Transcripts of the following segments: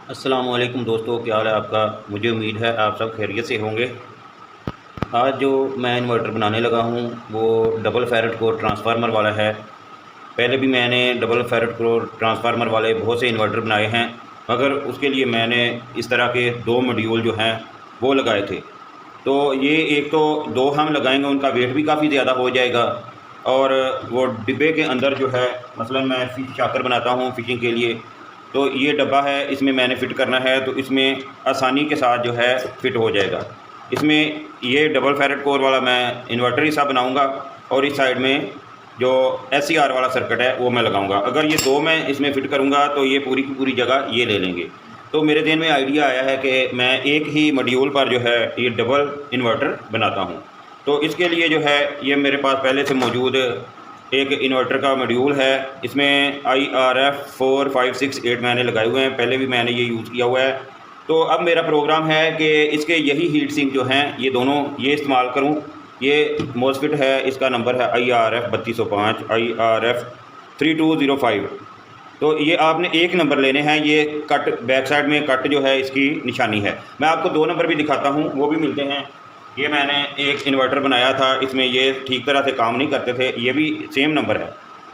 अस्सलाम वालेकुम दोस्तों, क्या हाल है आपका। मुझे उम्मीद है आप सब खैरियत से होंगे। आज जो मैं इन्वर्टर बनाने लगा हूँ वो डबल फेरेट कोर ट्रांसफार्मर वाला है। पहले भी मैंने डबल फेरेट कोर ट्रांसफार्मर वाले बहुत से इन्वर्टर बनाए हैं, मगर उसके लिए मैंने इस तरह के दो मॉड्यूल जो हैं वो लगाए थे। तो ये एक तो दो हम लगाएंगे, उनका वेट भी काफ़ी ज़्यादा हो जाएगा। और वो डिब्बे के अंदर जो है, मसलन मैं फ़िश चाकर बनाता हूँ फ़िशिंग के लिए, तो ये डब्बा है, इसमें मैंने फ़िट करना है तो इसमें आसानी के साथ जो है फ़िट हो जाएगा। इसमें ये डबल फेरेट कोर वाला मैं इन्वर्टर ही सा बनाऊँगा और इस साइड में जो SCR वाला सर्किट है वो मैं लगाऊंगा। अगर ये दो मैं इसमें फ़िट करूंगा तो ये पूरी की पूरी जगह ये ले लेंगे। तो मेरे ज़हन में आइडिया आया है कि मैं एक ही मॉड्यूल पर जो है ये डबल इन्वर्टर बनाता हूं। तो इसके लिए जो है ये मेरे पास पहले से मौजूद एक इन्वर्टर का मॉड्यूल है। इसमें IRF 4, 5, 6, 8 मैंने लगाए हुए हैं, पहले भी मैंने ये यूज़ किया हुआ है। तो अब मेरा प्रोग्राम है कि इसके यही हीट सिंक जो हैं ये दोनों ये इस्तेमाल करूं। ये मोसफिट है, इसका नंबर है IRF 3205, IRF 3205। तो ये आपने एक नंबर लेने हैं। ये कट बैक साइड में कट जो है इसकी निशानी है। मैं आपको दो नंबर भी दिखाता हूँ, वो भी मिलते हैं। ये मैंने एक इन्वर्टर बनाया था, इसमें ये ठीक तरह से काम नहीं करते थे, ये भी सेम नंबर है,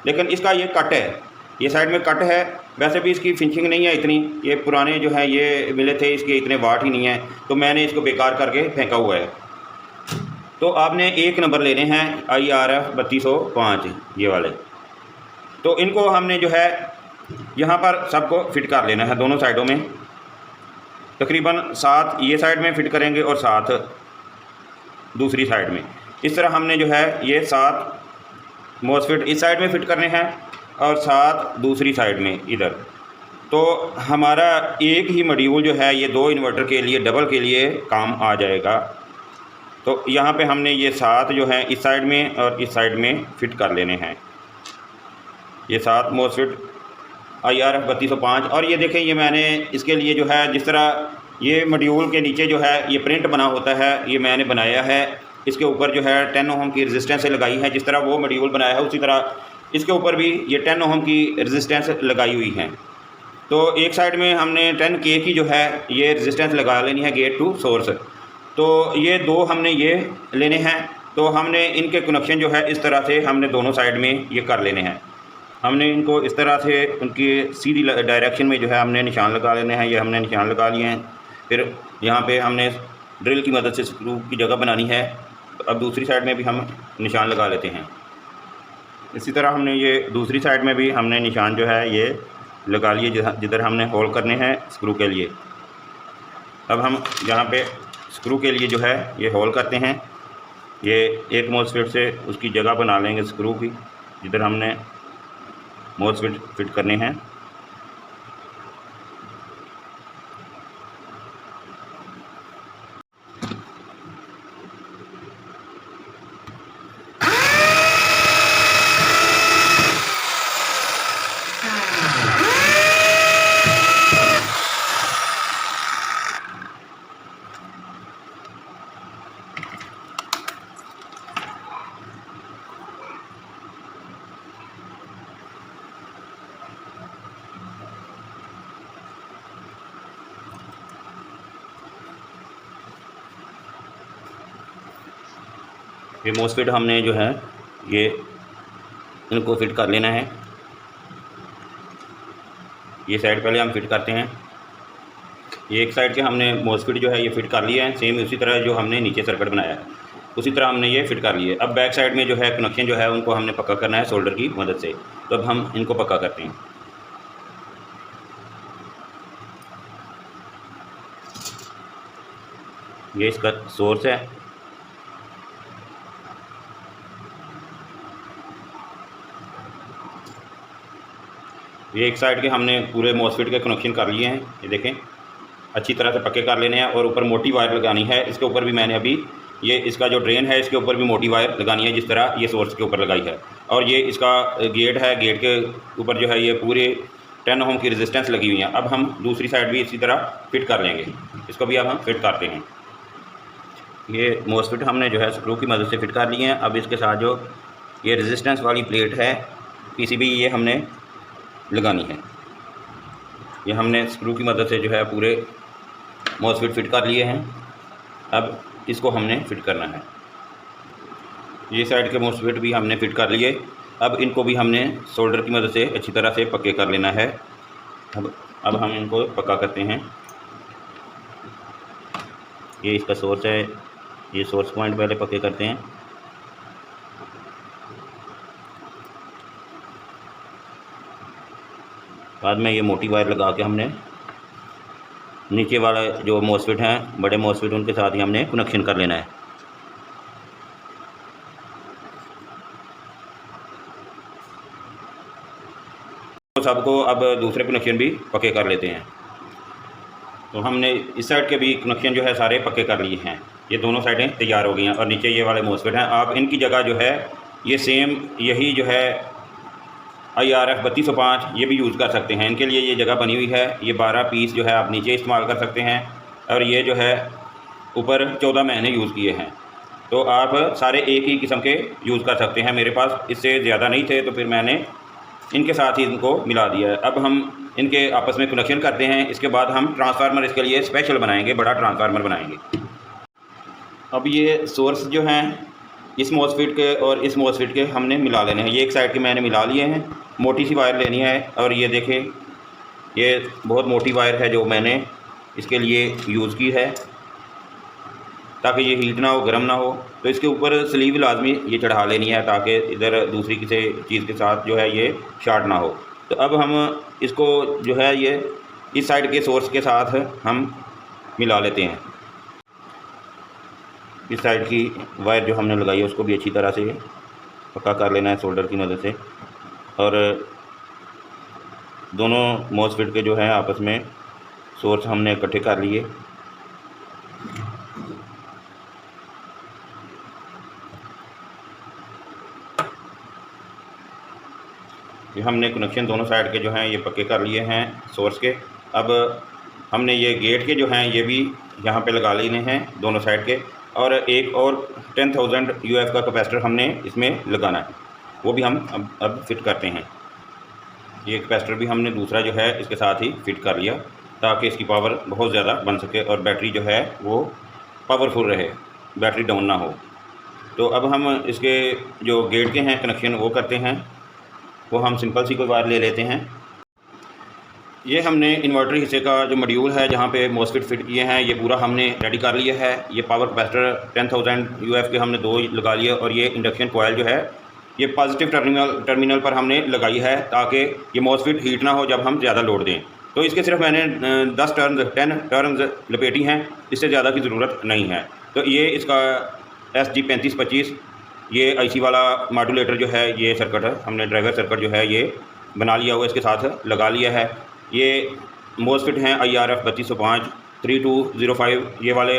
लेकिन इसका ये कट है, ये साइड में कट है। वैसे भी इसकी फिनिशिंग नहीं है इतनी, ये पुराने जो है ये मिले थे, इसके इतने वाट ही नहीं है, तो मैंने इसको बेकार करके फेंका हुआ है। तो आपने एक नंबर लेने हैं IRF 3205 ये वाले। तो इनको हमने जो है यहाँ पर सबको फिट कर लेना है दोनों साइडों में। तकरीबन 7 ये साइड में फ़िट करेंगे और 7 दूसरी साइड में। इस तरह हमने जो है ये 7 मोसफिट इस साइड में फ़िट करने हैं और 7 दूसरी साइड में इधर। तो हमारा एक ही मॉड्यूल जो है ये दो इन्वर्टर के लिए डबल के लिए काम आ जाएगा। तो यहाँ पे हमने ये 7 जो है इस साइड में और इस साइड में फ़िट कर लेने हैं, ये 7 मोसफिट IRF 3205। और ये देखें, ये मैंने इसके लिए जो है जिस तरह ये मॉड्यूल के नीचे जो है ये प्रिंट बना होता है, ये मैंने बनाया है। इसके ऊपर जो है 10 ओम की रेजिस्टेंस लगाई है, जिस तरह वो मॉड्यूल बनाया है उसी तरह इसके ऊपर भी ये 10 ओम की रेजिस्टेंस लगाई हुई है। तो एक साइड में हमने 10K की जो है ये रेजिस्टेंस लगा लेनी है गेट टू सोर्स। तो ये दो हमने ये लेने हैं। तो हमने इनके कनेक्शन जो है इस तरह से हमने दोनों साइड में ये कर लेने हैं। हमने इनको इस तरह से उनकी सीधी डायरेक्शन में जो है हमने निशान लगा लेने हैं। ये हमने निशान लगा लिए हैं। फिर यहाँ पे हमने ड्रिल की मदद से स्क्रू की जगह बनानी है। तो अब दूसरी साइड में भी हम निशान लगा लेते हैं। इसी तरह हमने ये दूसरी साइड में भी हमने निशान जो है ये लगा लिए जिधर हमने होल करने हैं स्क्रू के लिए। अब हम यहाँ पे स्क्रू के लिए जो है ये होल करते हैं। ये एक मोसफिट से उसकी जगह बना लेंगे स्क्रू की जिधर हमने मोसफिट फिट करने हैं। ये मोसफिट हमने जो है ये इनको फिट कर लेना है। ये साइड पहले हम फिट करते हैं। ये एक साइड के हमने मोसफिट जो है ये फिट कर लिया है, सेम उसी तरह जो हमने नीचे सर्किट बनाया है उसी तरह हमने ये फिट कर लिए। अब बैक साइड में जो है कनेक्शन जो है उनको हमने पक्का करना है सोल्डर की मदद से। तो अब हम इनको पक्का करते हैं। ये इसका सोर्स है। ये एक साइड के हमने पूरे मोसफिट के कनेक्शन कर लिए हैं। ये देखें, अच्छी तरह से पक्के कर लेने हैं। और ऊपर मोटी वायर लगानी है। इसके ऊपर भी मैंने अभी ये इसका जो ड्रेन है इसके ऊपर भी मोटी वायर लगानी है जिस तरह ये सोर्स के ऊपर लगाई है। और ये इसका गेट है, गेट के ऊपर जो है ये पूरे 10 ओम की रेजिस्टेंस लगी हुई है। अब हम दूसरी साइड भी इसी तरह फिट कर लेंगे। इसको भी अब हम फिट करते हैं। ये मोसफिट हमने जो है स्क्रू की मदद से फिट कर लिए हैं। अब इसके साथ जो ये रेजिस्टेंस वाली प्लेट है PCB ये हमने लगानी है। ये हमने स्क्रू की मदद से जो है पूरे मॉसफेट फिट कर लिए हैं। अब इसको हमने फिट करना है। ये साइड के मॉसफेट भी हमने फिट कर लिए। अब इनको भी हमने सोल्डर की मदद से अच्छी तरह से पक्के कर लेना है। अब हम इनको पक्का करते हैं। ये इसका सोर्स है, ये सोर्स पॉइंट पहले पक्के करते हैं। बाद में ये मोटी वायर लगा के हमने नीचे वाला जो मॉसफेट हैं, बड़े मॉसफेट, उनके साथ ही हमने कनेक्शन कर लेना है। तो सबको अब दूसरे कनेक्शन भी पक्के कर लेते हैं। तो हमने इस साइड के भी कनेक्शन जो है सारे पक्के कर लिए हैं। ये दोनों साइडें तैयार हो गई हैं और नीचे ये वाले मॉसफेट हैं। आप इनकी जगह जो है ये सेम यही जो है IRF 3205 ये भी यूज़ कर सकते हैं। इनके लिए ये जगह बनी हुई है। ये 12 पीस जो है आप नीचे इस्तेमाल कर सकते हैं और ये जो है ऊपर 14 मैंने यूज़ किए हैं। तो आप सारे एक ही किस्म के यूज़ कर सकते हैं। मेरे पास इससे ज़्यादा नहीं थे तो फिर मैंने इनके साथ ही इनको मिला दिया है। अब हम इनके आपस में कनेक्शन करते हैं। इसके बाद हम ट्रांसफार्मर इसके लिए स्पेशल बनाएंगे, बड़ा ट्रांसफार्मर बनाएंगे। अब ये सोर्स जो हैं इस मॉसफेट के और इस मॉसफेट के हमने मिला लेने हैं। ये एक साइड के मैंने मिला लिए हैं। मोटी सी वायर लेनी है और ये देखें, ये बहुत मोटी वायर है जो मैंने इसके लिए यूज़ की है ताकि ये हीट ना हो, गर्म ना हो। तो इसके ऊपर स्लीव लाजमी ये चढ़ा लेनी है ताकि इधर दूसरी किसी चीज़ के साथ जो है ये शॉर्ट ना हो। तो अब हम इसको जो है ये इस साइड के सोर्स के साथ हम मिला लेते हैं। इस साइड की वायर जो हमने लगाई है उसको भी अच्छी तरह से पक्का कर लेना है सोल्डर की मदद से। और दोनों मॉसफेट के जो है आपस में सोर्स हमने इकट्ठे कर लिए। ये हमने कनेक्शन दोनों साइड के जो हैं ये पक्के कर लिए हैं सोर्स के। अब हमने ये गेट के जो हैं ये भी यहाँ पे लगा लेने हैं दोनों साइड के। और एक और 10,000 UF का कैपेसिटर हमने इसमें लगाना है, वो भी हम अब फिट करते हैं। ये कैपेसिटर भी हमने दूसरा जो है इसके साथ ही फिट कर लिया ताकि इसकी पावर बहुत ज़्यादा बन सके और बैटरी जो है वो पावरफुल रहे, बैटरी डाउन ना हो। तो अब हम इसके जो गेट के हैं कनेक्शन वो करते हैं। वो हम सिंपल सी कोई वायर ले लेते हैं। ये हमने इन्वर्टर हिस्से का जो मॉड्यूल है जहाँ पे मॉसफेट फिट किए हैं ये पूरा हमने रेडी कर लिया है। ये पावर कैपेसिटर 10,000 UF के हमने 2 लगा लिए और ये इंडक्शन कॉइल जो है ये पॉजिटिव टर्मिनल पर हमने लगाई है ताकि ये मॉसफेट हीट ना हो जब हम ज़्यादा लोड दें। तो इसके सिर्फ मैंने 10 टर्न्स लपेटी हैं, इससे ज़्यादा की ज़रूरत नहीं है। तो ये इसका SG 3525 ये IC वाला मॉड्यूलेटर जो है ये सर्किट है, हमने ड्राइवर सर्किट जो है ये बना लिया हुआ इसके साथ लगा लिया है। ये मॉसफेट हैं IRF 3205 3205 ये वाले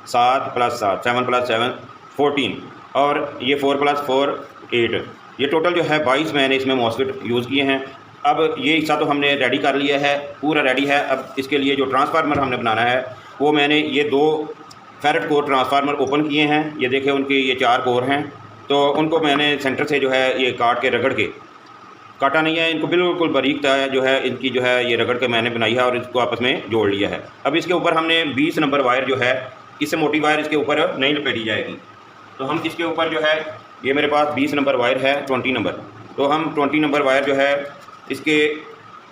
7 + 7 7 + 7 14 और ये 4 + 4 8। ये टोटल जो है 22 मैंने इसमें मॉसफेट यूज़ किए हैं। अब ये हिस्सा तो हमने रेडी कर लिया है, पूरा रेडी है। अब इसके लिए जो ट्रांसफार्मर हमने बनाना है वो मैंने ये 2 फेरेट कोर ट्रांसफार्मर ओपन किए हैं। ये देखें उनके ये 4 कोर हैं, तो उनको मैंने सेंटर से जो है ये काट के रगड़ के, काटा नहीं है इनको, बिल्कुल बारीक था जो है इनकी जो है ये रगड़ के मैंने बनाई है और इसको आपस में जोड़ लिया है। अब इसके ऊपर हमने 20 नंबर वायर जो है, इससे मोटी वायर इसके ऊपर नहीं लपेटी जाएगी। तो हम इसके ऊपर जो है ये मेरे पास 20 नंबर वायर है, 20 नंबर, तो हम 20 नंबर वायर जो है इसके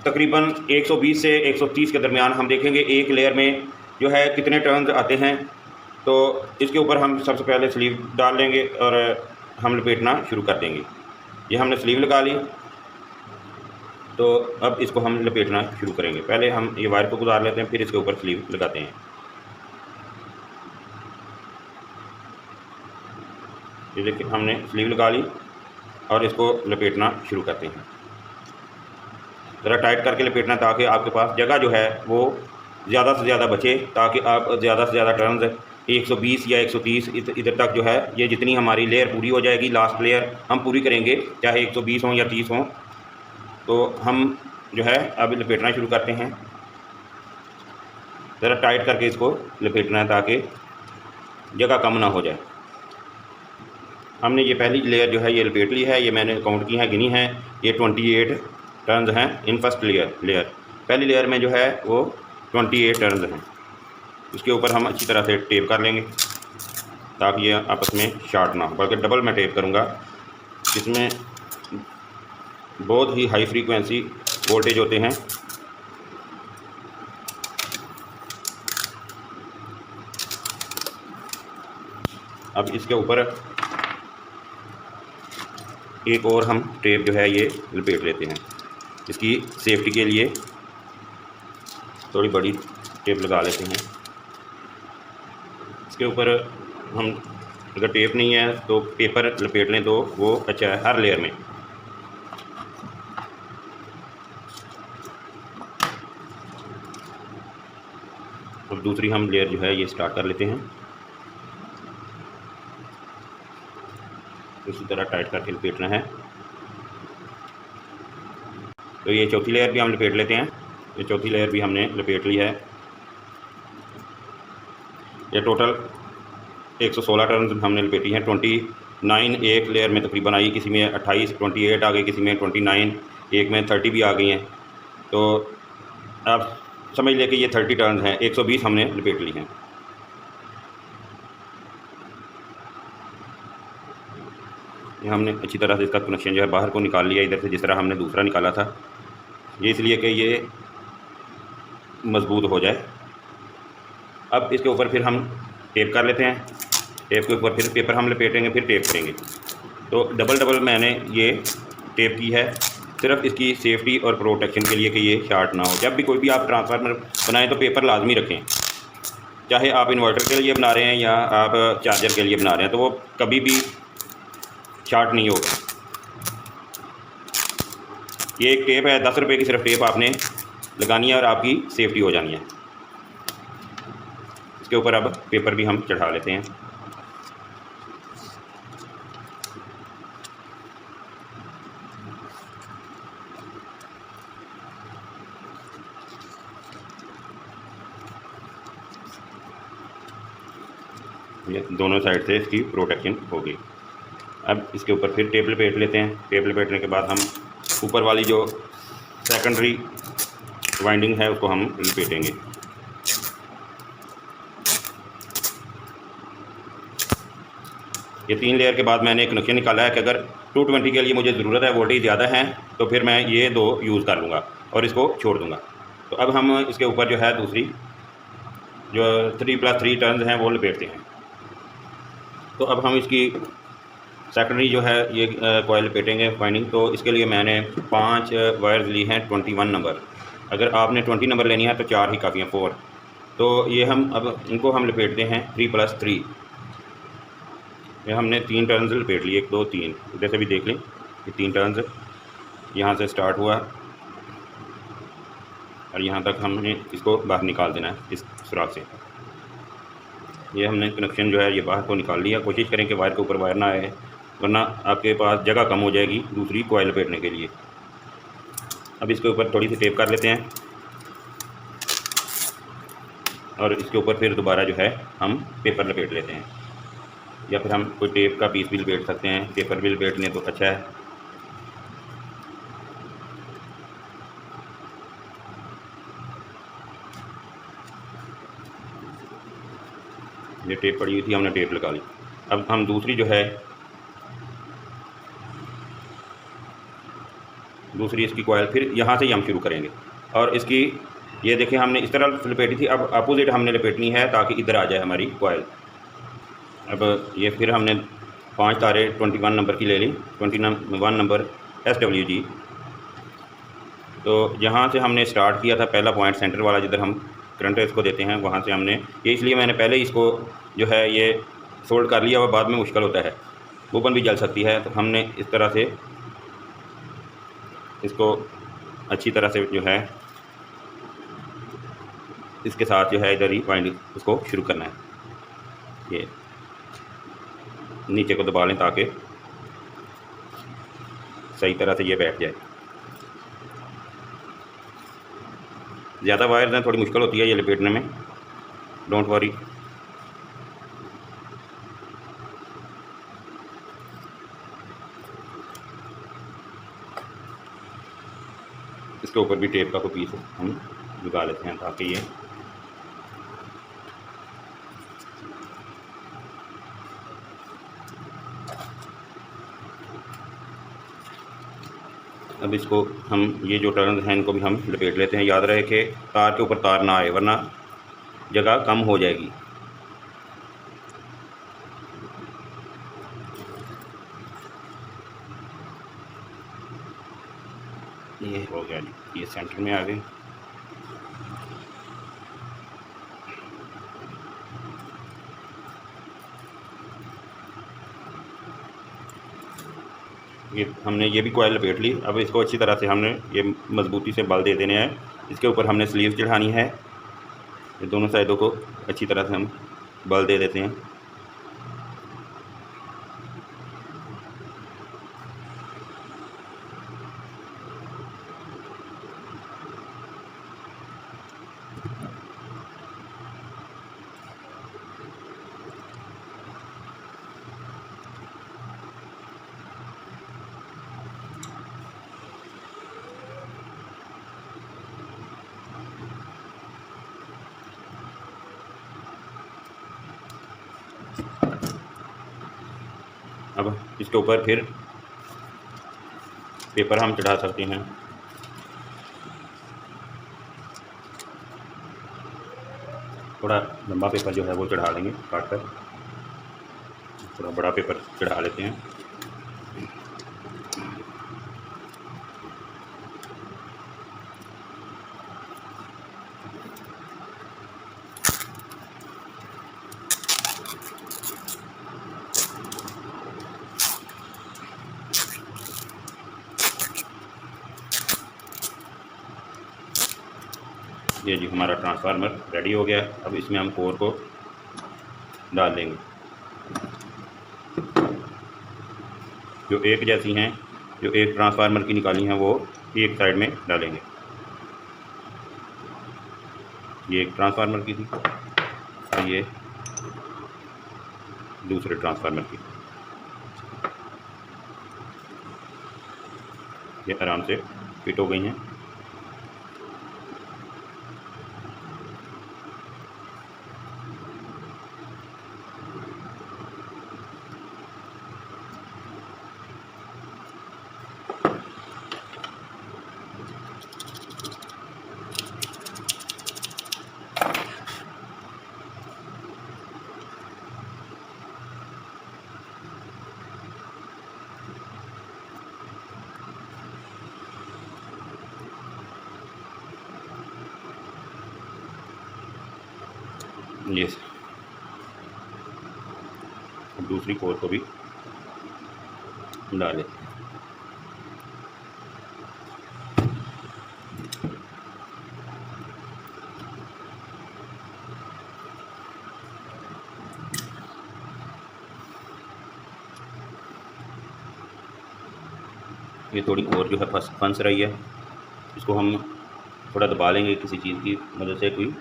तकरीबन 120 से 130 के दरमियान हम देखेंगे एक लेयर में जो है कितने टर्न्स आते हैं। तो इसके ऊपर हम सबसे पहले स्लीव डाल लेंगे और हम लपेटना शुरू कर देंगे। ये हमने स्लीव लगा ली, तो अब इसको हम लपेटना शुरू करेंगे। पहले हम ये वायर को गुजार लेते हैं, फिर इसके ऊपर स्लीव लगाते हैं। ये देखिए हमने स्लीव लगा ली और इसको लपेटना शुरू करते हैं। ज़रा टाइट करके लपेटना ताकि आपके पास जगह जो है वो ज़्यादा से ज़्यादा बचे, ताकि आप ज़्यादा से ज़्यादा टर्न्स 120 या 130 इधर तक जो है ये जितनी हमारी लेयर पूरी हो जाएगी, लास्ट लेयर हम पूरी करेंगे, चाहे 120 हों या 30 हों। तो हम जो है अब लपेटना शुरू करते हैं। ज़रा टाइट करके इसको लपेटना है ताकि जगह कम ना हो जाए। हमने ये पहली लेयर जो है ये लपेट ली है, ये मैंने काउंट की है, गिनी है, ये 28 टर्न्स हैं इन फर्स्ट लेयर। पहली लेयर में जो है वो 28 टर्न्स हैं। उसके ऊपर हम अच्छी तरह से टेप कर लेंगे ताकि ये आपस में शॉर्ट ना हो, बल्कि डबल मैं टेप करूँगा जिसमें बहुत ही हाई फ्रीक्वेंसी वोल्टेज होते हैं। अब इसके ऊपर एक और हम टेप जो है ये लपेट लेते हैं। इसकी सेफ्टी के लिए थोड़ी बड़ी टेप लगा लेते हैं। इसके ऊपर हम अगर टेप नहीं है तो पेपर लपेट लें तो वो अच्छा है हर लेयर में। अब दूसरी हम लेयर जो है ये स्टार्ट कर लेते हैं। इसी तरह टाइट करके लपेटना है। तो ये चौथी लेयर भी हम लपेट लेते हैं। ये चौथी लेयर भी हमने लपेट ली है। ये टोटल 116 टर्न हमने लपेटी हैं। 29 एक लेयर में तकरीबन आई, किसी में 28 28 आ गई, किसी में 29, एक में 30 भी आ गई हैं। तो आप समझ लें कि ये 30 टर्न हैं। 120 हमने लपेट ली हैं। ये हमने अच्छी तरह से इसका कनेक्शन जो है बाहर को निकाल लिया इधर से, जिस तरह हमने दूसरा निकाला था। ये इसलिए कि ये मज़बूत हो जाए। अब इसके ऊपर फिर हम टेप कर लेते हैं। टेप के ऊपर फिर पेपर हम लपेटेंगे, फिर टेप करेंगे। तो डबल मैंने ये टेप की है सिर्फ इसकी सेफ्टी और प्रोटेक्शन के लिए कि ये शॉर्ट ना हो। जब भी कोई भी आप ट्रांसफार्मर बनाएं तो पेपर लाजमी रखें, चाहे आप इन्वर्टर के लिए बना रहे हैं या आप चार्जर के लिए बना रहे हैं, तो वो कभी भी शॉर्ट नहीं होगा। ये एक टेप है, 10 रुपये की सिर्फ टेप आपने लगानी है और आपकी सेफ्टी हो जानी है। इसके ऊपर अब पेपर भी हम चढ़ा लेते हैं। ये दोनों साइड से इसकी प्रोटेक्शन हो गई। अब इसके ऊपर फिर टेप लपेट लेते हैं। टेप लपेटने के बाद हम ऊपर वाली जो सेकेंडरी वाइंडिंग है उसको हम लपेटेंगे। ये 3 लेयर के बाद मैंने एक कनेक्शन निकाला है कि अगर 220 के लिए मुझे ज़रूरत है, वोल्टेज ज़्यादा है, तो फिर मैं ये 2 यूज़ कर लूँगा और इसको छोड़ दूँगा। तो अब हम इसके ऊपर जो है दूसरी जो 3+3 टर्न्स हैं वो लपेटते हैं। तो अब हम इसकी सेकेंडरी जो है ये कॉइल लपेटेंगे वाइंडिंग। तो इसके लिए मैंने 5 वायर्स ली हैं 21 नंबर। अगर आपने 20 नंबर लेनी है तो 4 ही काफ़ी हैं, 4। तो ये हम अब इनको हम लपेटते हैं 3+3। ये हमने 3 टर्न्स लपेट लिए, 1 2 3। इधर से भी देख लें कि 3 टर्न्स यहाँ से स्टार्ट हुआ और यहाँ तक हमने इसको बाहर निकाल देना है इस सुराख से। ये हमने कनेक्शन जो है ये बाहर को निकाल लिया। कोशिश करें कि वायर के ऊपर वायर ना आए, वरना आपके पास जगह कम हो जाएगी दूसरी कॉइल लपेटने के लिए। अब इसके ऊपर थोड़ी सी टेप कर लेते हैं और इसके ऊपर फिर दोबारा जो है हम पेपर लपेट लेते हैं, या फिर हम कोई टेप का पीस भी लपेट सकते हैं। पेपर भी लपेट लें तो अच्छा है। ये टेप पड़ी हुई थी, हमने टेप लगा ली। अब हम दूसरी जो है दूसरी इसकी कॉइल फिर यहाँ से ही हम शुरू करेंगे और इसकी ये देखें हमने इस तरह लपेटी थी, अब अपोजिट हमने लपेटनी है ताकि इधर आ जाए हमारी कॉइल। अब ये फिर हमने 5 तारे 21 नंबर की ले ली, 21 नंबर SWG। तो जहाँ से हमने स्टार्ट किया था पहला पॉइंट सेंटर वाला जिधर हम करंट इसको देते हैं, वहाँ से हमने ये इसलिए मैंने पहले ही इसको जो है ये सोल्ड कर लिया, और बाद में मुश्किल होता है, ओपन भी जल सकती है। तो हमने इस तरह से इसको अच्छी तरह से जो है इसके साथ जो है इधर ही वाइंडिंग उसको शुरू करना है। ये नीचे को दबा लें ताकि सही तरह से ये बैठ जाए। ज़्यादा वायर्स हैं, थोड़ी मुश्किल होती है ये लपेटने में, डोंट वरी। इसके ऊपर भी टेप का कोई पीस हम लगा लेते हैं ताकि ये अब इसको हम ये जो टर्न हैं इनको भी हम लपेट लेते हैं। याद रहे कि तार के ऊपर तार ना आए वरना जगह कम हो जाएगी। ये हो गया जी, ये सेंटर में आ गई। ये हमने ये भी कॉइल लपेट ली। अब इसको अच्छी तरह से हमने ये मजबूती से बल दे देने हैं। इसके ऊपर हमने स्लीव चढ़ानी है। ये दोनों साइडों को अच्छी तरह से हम बल दे देते हैं। अब इसके ऊपर फिर पेपर हम चढ़ा सकते हैं। थोड़ा लंबा पेपर जो है वो चढ़ा लेंगे, काट कर थोड़ा बड़ा पेपर चढ़ा लेते हैं। ये जी हमारा ट्रांसफार्मर रेडी हो गया। अब इसमें हम कोर को डाल देंगे। जो एक जैसी हैं, जो एक ट्रांसफार्मर की निकाली हैं वो एक साइड में डालेंगे। ये एक ट्रांसफार्मर की थी और ये दूसरे ट्रांसफार्मर की। ये आराम से फिट हो गई हैं। ये दूसरी कोर को भी डालें। ये थोड़ी कोर जो है फंस रही है, इसको हम थोड़ा दबा लेंगे किसी चीज़ की मदद से। कोई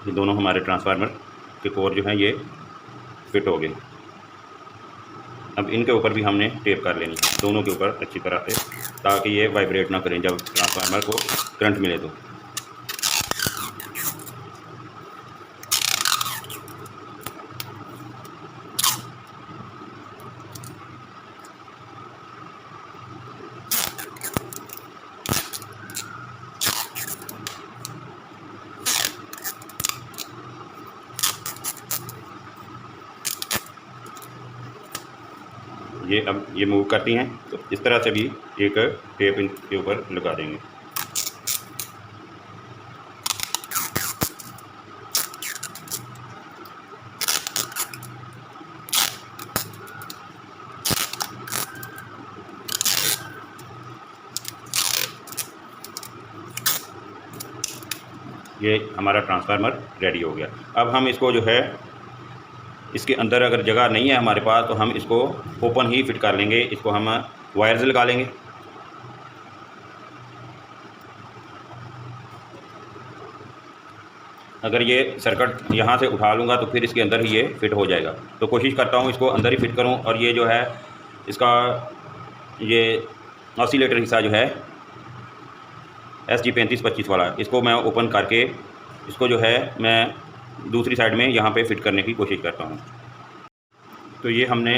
ये दोनों हमारे ट्रांसफार्मर के कोर जो हैं ये फिट हो गए। अब इनके ऊपर भी हमने टेप कर लेनी है, दोनों के ऊपर अच्छी तरह से, ताकि ये वाइब्रेट ना करें जब ट्रांसफार्मर को करंट मिले तो। ये अब ये मूव करती हैं तो इस तरह से भी एक टेप इनके ऊपर लगा देंगे। ये हमारा ट्रांसफार्मर रेडी हो गया। अब हम इसको जो है इसके अंदर अगर जगह नहीं है हमारे पास तो हम इसको ओपन ही फिट कर लेंगे। इसको हम वायर्स लगा लेंगे। अगर ये सर्किट यहाँ से उठा लूँगा तो फिर इसके अंदर ही ये फिट हो जाएगा। तो कोशिश करता हूँ इसको अंदर ही फिट करूँ। और ये जो है इसका ये ऑसिलेटर हिस्सा जो है SG 3525 वाला, इसको मैं ओपन करके इसको जो है मैं दूसरी साइड में यहाँ पे फिट करने की कोशिश करता हूँ। तो ये हमने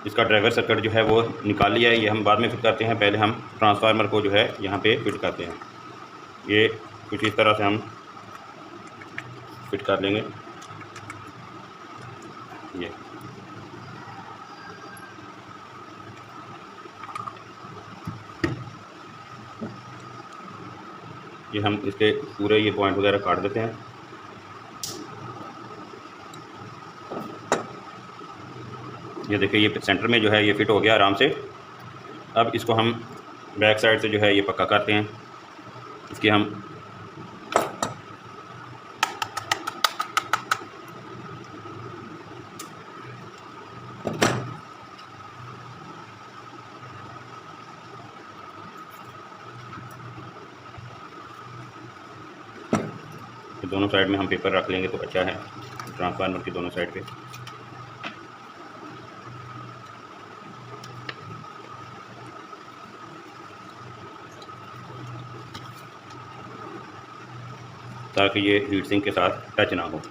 इसका ड्राइवर सर्किट जो है वो निकाल लिया है। ये हम बाद में फिट करते हैं, पहले हम ट्रांसफार्मर को जो है यहाँ पे फिट करते हैं। ये कुछ इस तरह से हम फिट कर लेंगे। ये हम इसके पूरे ये पॉइंट वगैरह काट देते हैं। ये देखिए ये सेंटर में जो है ये फिट हो गया आराम से। अब इसको हम बैक साइड से जो है ये पक्का करते हैं। इसके हम दोनों साइड में हम पेपर रख लेंगे तो अच्छा है, ट्रांसफार्मर की दोनों साइड पे। ताकि ये हीट सिंक के साथ टच ना हो।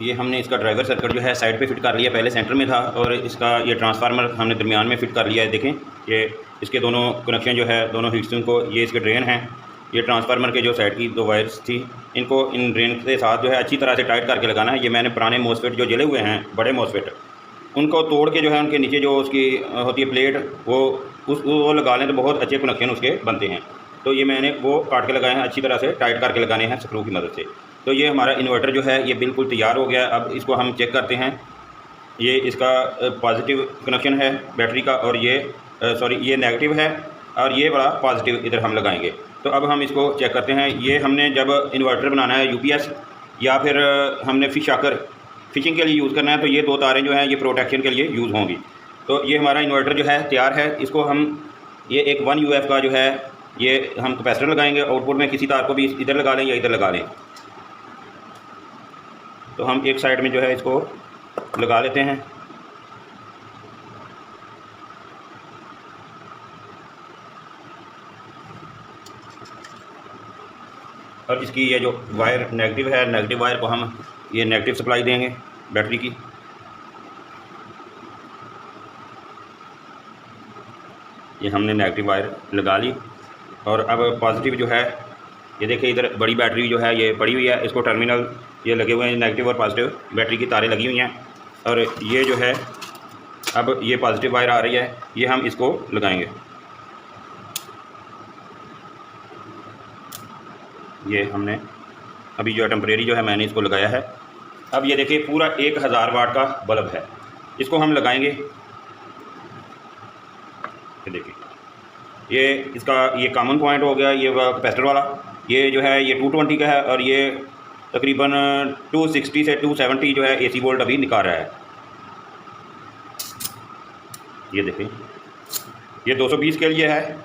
ये हमने इसका ड्राइवर सर्किट जो है साइड पे फिट कर लिया, पहले सेंटर में था, और इसका ये ट्रांसफार्मर हमने दरमियान में फिट कर लिया है। देखें ये इसके दोनों कनेक्शन जो है दोनों हीट सिंक को, ये इसके ड्रेन हैं। ये ट्रांसफार्मर के जो साइड की 2 वायर्स थी इनको इन ड्रेन के साथ जो है अच्छी तरह से टाइट करके लगाना है। ये मैंने पुराने मोसफेट जो जले हुए हैं, बड़े मोसफेट, उनको तोड़ के जो है उनके नीचे जो उसकी होती है प्लेट वो लगा लें तो बहुत अच्छे कनेक्शन उसके बनते हैं। तो ये मैंने वो काट के लगाए हैं, अच्छी तरह से टाइट करके लगाने हैं स्क्रू की मदद से। तो ये हमारा इन्वर्टर जो है ये बिल्कुल तैयार हो गया। अब इसको हम चेक करते हैं। ये इसका पॉजिटिव कनेक्शन है बैटरी का, और ये ये नेगेटिव है, और ये बड़ा पॉजिटिव इधर हम लगाएंगे। तो अब हम इसको चेक करते हैं। ये हमने जब इन्वर्टर बनाना है UPS या फिर हमने फिशिंग के लिए यूज़ करना है तो ये 2 तारें जो हैं ये प्रोटेक्शन के लिए यूज़ होंगी। तो ये हमारा इन्वर्टर जो है तैयार है। इसको हम ये एक 1 UF का जो है ये हम कैपेसिटर लगाएंगे। आउटपुट में किसी तार को भी इधर लगा लें या इधर लगा लें। तो हम एक साइड में जो है इसको लगा लेते हैं। और इसकी ये जो वायर नेगेटिव है, नेगेटिव वायर को हम ये नेगेटिव सप्लाई देंगे बैटरी की। ये हमने नेगेटिव वायर लगा ली। और अब पॉजिटिव जो है ये देखिए इधर बड़ी बैटरी जो है ये पड़ी हुई है, इसको टर्मिनल ये लगे हुए हैं, नेगेटिव और पॉजिटिव बैटरी की तारें लगी हुई हैं। और ये जो है अब ये पॉजिटिव वायर आ रही है, ये हम इसको लगाएंगे। ये हमने अभी जो टेम्परेरी जो है मैंने इसको लगाया है। अब ये देखिए पूरा 1000 वाट का बल्ब है, इसको हम लगाएंगे। ये देखिए ये इसका ये कॉमन पॉइंट हो गया, ये कैपेसिटर वाला। ये जो है ये 220 का है, और ये तकरीबन 260 से 270 जो है AC वोल्ट अभी निकाल रहा है। ये देखिए ये 220 के लिए है।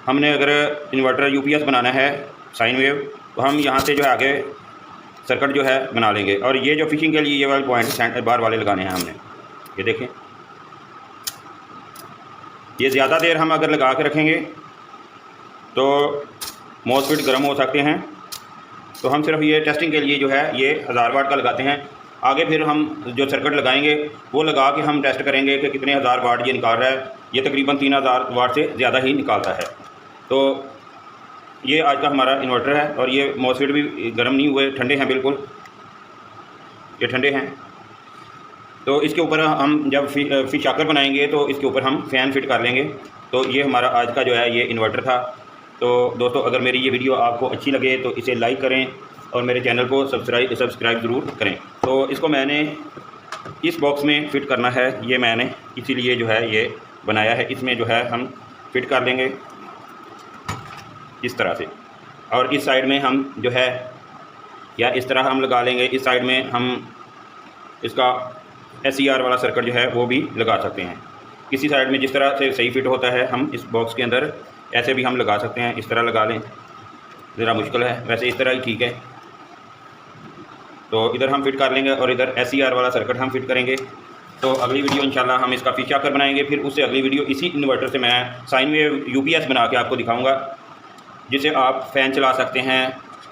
हमने अगर इन्वर्टर UPS बनाना है साइन वेव तो हम यहाँ से जो है आगे सर्किट जो है बना लेंगे। और ये जो फिशिंग के लिए ये वाले पॉइंट बार वाले लगाने हैं हमने। ये देखें ये ज़्यादा देर हम अगर लगा के रखेंगे तो मोसफेट गर्म हो सकते हैं। तो हम सिर्फ ये टेस्टिंग के लिए जो है ये 1000 वाट का लगाते हैं। आगे फिर हम जो सर्किट लगाएंगे वो लगा के हम टेस्ट करेंगे कि कितने 1000 वाट ये निकाल रहा है। ये तकरीबन 3000 वाट से ज़्यादा ही निकालता है। तो ये आज का हमारा इन्वर्टर है। और ये मोसफेट भी गर्म नहीं हुए, ठंडे हैं बिल्कुल, ये ठंडे हैं। तो इसके ऊपर हम जब फिश आकर बनाएंगे तो इसके ऊपर हम फ़ैन फिट कर लेंगे। तो ये हमारा आज का जो है ये इन्वर्टर था। तो दोस्तों अगर मेरी ये वीडियो आपको अच्छी लगे तो इसे लाइक करें और मेरे चैनल को सब्सक्राइब ज़रूर करें। तो इसको मैंने इस बॉक्स में फ़िट करना है, ये मैंने इसीलिए जो है ये बनाया है। इसमें जो है हम फिट कर देंगे इस तरह से। और इस साइड में हम जो है या इस तरह हम लगा लेंगे। इस साइड में हम इसका SCR वाला सर्किट जो है वो भी लगा सकते हैं। किसी साइड में जिस तरह से सही फिट होता है हम इस बॉक्स के अंदर ऐसे भी हम लगा सकते हैं। इस तरह लगा लें, ज़रा मुश्किल है, वैसे इस तरह ही ठीक है। तो इधर हम फिट कर लेंगे और इधर SCR वाला सर्किट हम फिट करेंगे। तो अगली वीडियो इंशाल्लाह हम इसका फीचर आकर बनाएंगे। फिर उससे अगली वीडियो इसी इन्वर्टर से मैं साइन वेव UPS बना के आपको दिखाऊंगा, जिसे आप फ़ैन चला सकते हैं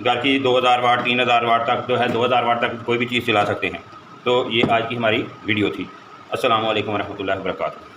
घर की 2000 वाट 3000 वाट तक जो है 2000 वाट तक कोई भी चीज़ चला सकते हैं। तो ये आज की हमारी वीडियो थी। अस्सलामु अलैकुम वरहमतुल्लाहि वबरकातुहू।